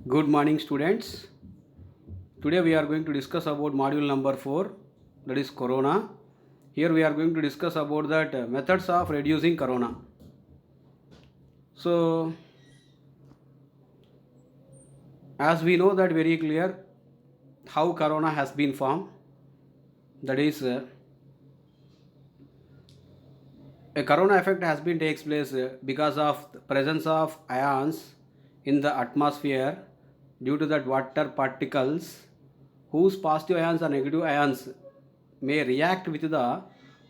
Good morning, students. Today we are going to discuss about module number 4, that is corona. Here we are going to discuss about that methods of reducing corona. So, as we know that very clear how corona has been formed, that is a corona effect has been takes place because of the presence of ions in the atmosphere due to that water particles whose positive ions or negative ions may react with the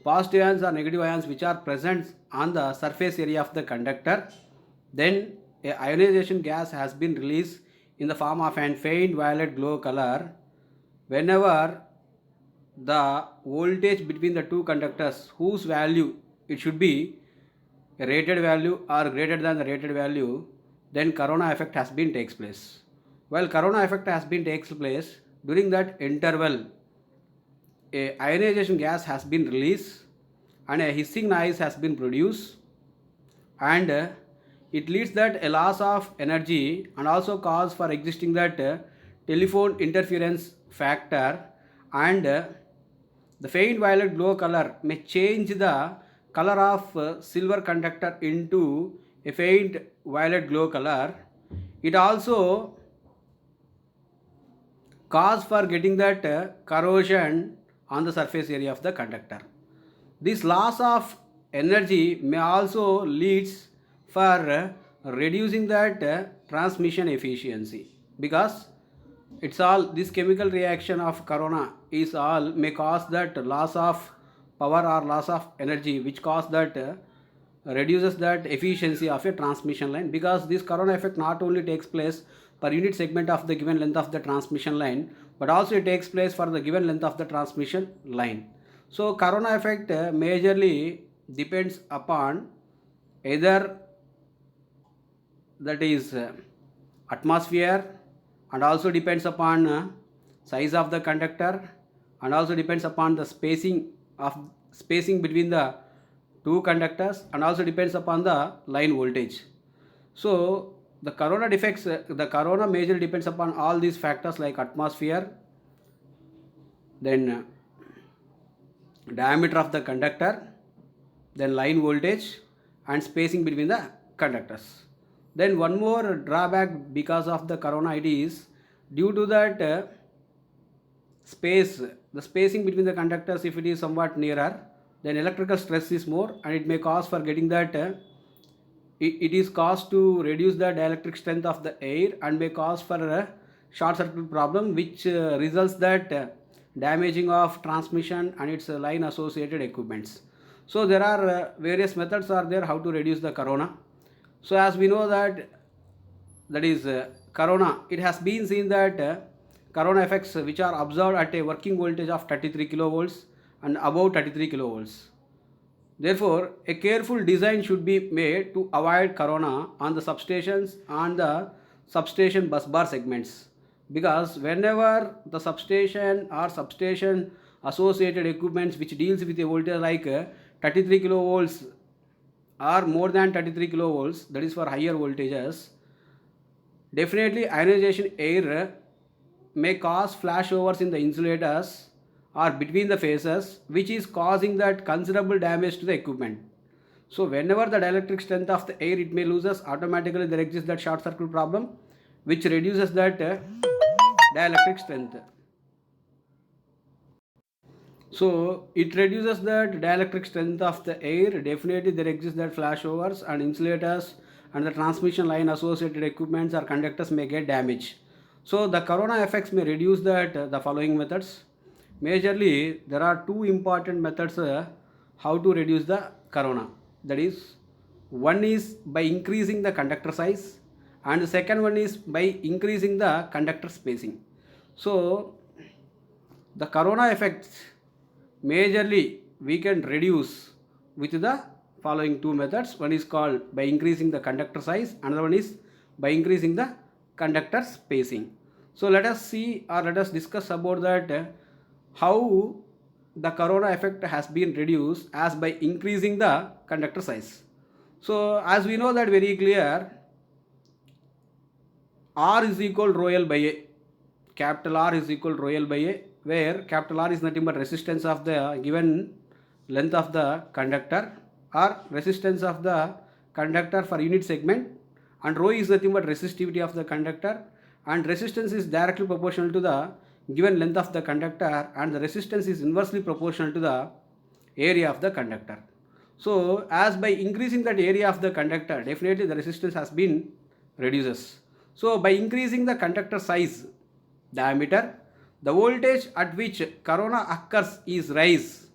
positive ions or negative ions which are present on the surface area of the conductor. Then a ionization gas has been released in the form of an faint violet glow color whenever the voltage between the two conductors whose value it should be a rated value or greater than the rated value, then corona effect has been takes place. While corona effect has been takes place, during that interval a ionization gas has been released and a hissing noise has been produced, and it leads that a loss of energy and also cause for existing that telephone interference factor, and the faint violet glow color may change the color of silver conductor into a faint violet glow color. It also cause for getting that corrosion on the surface area of the conductor. This loss of energy may also leads for reducing that transmission efficiency, because it's all this chemical reaction of corona is all may cause that loss of power or loss of energy, which cause that reduces that efficiency of a transmission line, because this corona effect not only takes place per unit segment of the given length of the transmission line, but also it takes place for the given length of the transmission line. So corona effect majorly depends upon either that is atmosphere, and also depends upon size of the conductor, and also depends upon the spacing between the two conductors, and also depends upon the line voltage. So the corona defects the corona major depends upon all these factors like atmosphere, then diameter of the conductor, then line voltage, and spacing between the conductors. Then one more drawback because of the corona, it is due to that space the spacing between the conductors, if it is somewhat nearer, then electrical stress is more, and it may cause for getting that it is caused to reduce the dielectric strength of the air and may cause for a short circuit problem, which results that damaging of transmission and its line associated equipments. So there are various methods are there how to reduce the corona. So as we know that is corona, it has been seen that corona effects which are observed at a working voltage of 33 kilovolts and above 33 kilovolts. Therefore, a careful design should be made to avoid corona on the substations and the substation bus bar segments, because whenever the substation or substation associated equipments which deals with a voltage like 33 kilovolts or more than 33 kilovolts, that is for higher voltages, definitely ionization air may cause flashovers in the insulators or between the phases, which is causing that considerable damage to the equipment. So whenever the dielectric strength of the air it may loses, automatically there exists that short circuit problem, which reduces that dielectric strength. So it reduces the dielectric strength of the air. Definitely there exists that flashovers and insulators and the transmission line associated equipments or conductors may get damaged. So the corona effects may reduce that the following methods. Majorly there are two important methods how to reduce the corona. That is, one is by increasing the conductor size, and the second one is by increasing the conductor spacing. So the corona effects majorly we can reduce with the following two methods. One is called by increasing the conductor size, another one is by increasing the conductor spacing. So let us see or let us discuss about that how the corona effect has been reduced as by increasing the conductor size. So as we know that very clear, R is equal rho L by A. Capital R is equal rho L by A, where capital R is nothing but resistance of the given length of the conductor or resistance of the conductor for unit segment, and rho is nothing but resistivity of the conductor, and resistance is directly proportional to the given length of the conductor, and the resistance is inversely proportional to the area of the conductor. So as by increasing that area of the conductor, definitely the resistance has been reduces. So by increasing the conductor size, diameter, the voltage at which corona occurs is rise.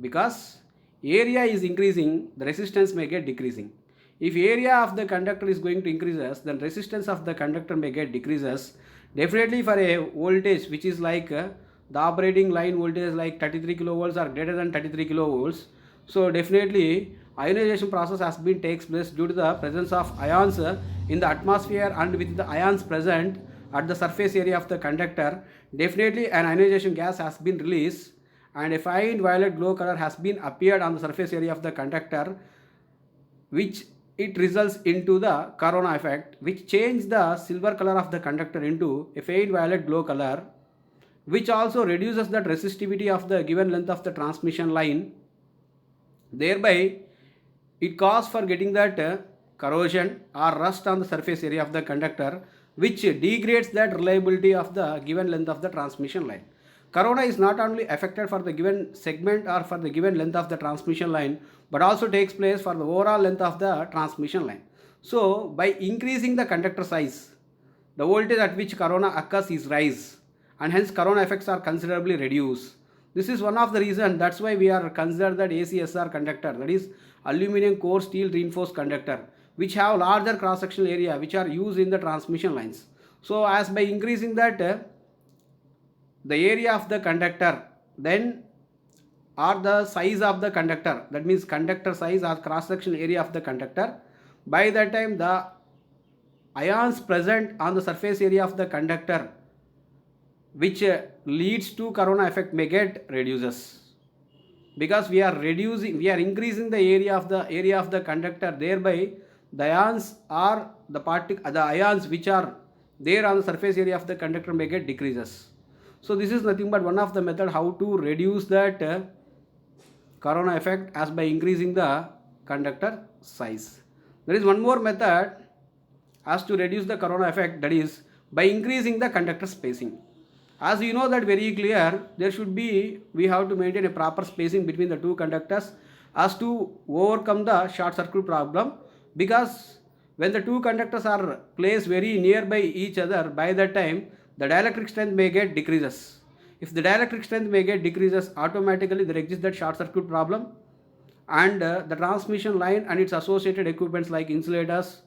Because area is increasing, the resistance may get decreasing. If area of the conductor is going to increases, then resistance of the conductor may get decreases. Definitely for a voltage which is like the operating line voltage is like 33 kilovolts or greater than 33 kilovolts. So definitely ionization process has been takes place due to the presence of ions in the atmosphere, and with the ions present at the surface area of the conductor, definitely an ionization gas has been released, and a fine violet glow color has been appeared on the surface area of the conductor, which it results into the corona effect, which change the silver color of the conductor into a faint violet glow color, which also reduces the resistivity of the given length of the transmission line. Thereby it causes for getting that corrosion or rust on the surface area of the conductor, which degrades that reliability of the given length of the transmission line. Corona is not only affected for the given segment or for the given length of the transmission line, but also takes place for the overall length of the transmission line. So by increasing the conductor size, the voltage at which corona occurs is rise, and hence corona effects are considerably reduced. This is one of the reasons, that's why we are considered that ACSR conductor, that is aluminum core steel reinforced conductor, which have larger cross sectional area, which are used in the transmission lines. So as by increasing that the area of the conductor, then or the size of the conductor, that means conductor size or cross sectional area of the conductor, by that time the ions present on the surface area of the conductor, which leads to corona effect, may get reduces. Because we are increasing the area of the conductor, thereby the ions or the ions which are there on the surface area of the conductor may get decreases. So this is nothing but one of the method how to reduce that corona effect, as by increasing the conductor size. There is one more method as to reduce the corona effect, that is by increasing the conductor spacing. As you know that very clear, we have to maintain a proper spacing between the two conductors as to overcome the short circuit problem, because when the two conductors are placed very nearby each other, by that time the dielectric strength may get decreases. If the dielectric strength may get decreases, automatically there exists that short circuit problem, and the transmission line and its associated equipments like insulators,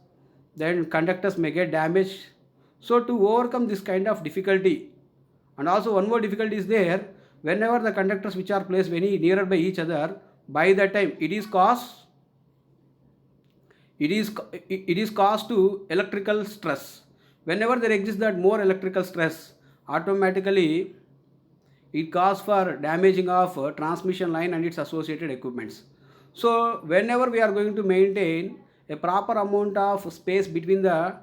then conductors may get damaged. So to overcome this kind of difficulty, and also one more difficulty is there, whenever the conductors which are placed very near by each other, by that time it is caused to electrical stress. Whenever there exists that more electrical stress, automatically it causes for damaging of transmission line and its associated equipments. So whenever we are going to maintain a proper amount of space between the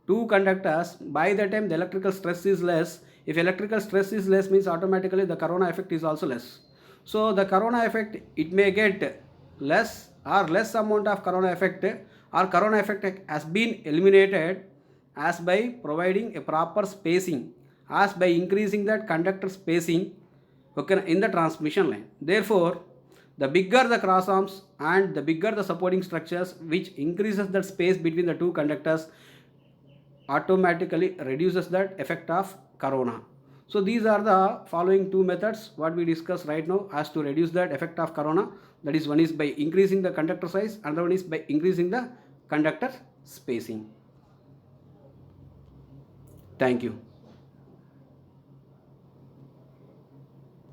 two conductors, by the time the electrical stress is less. If electrical stress is less, means automatically the corona effect is also less. So the corona effect, it may get less or less amount of corona effect, or corona effect has been eliminated as by providing a proper spacing, as by increasing that conductor spacing, okay, in the transmission line. Therefore the bigger the cross arms and the bigger the supporting structures, which increases that space between the two conductors, automatically reduces that effect of corona. So these are the following two methods what we discussed right now as to reduce that effect of corona. That is, one is by increasing the conductor size, another one is by increasing the conductor spacing. Thank you.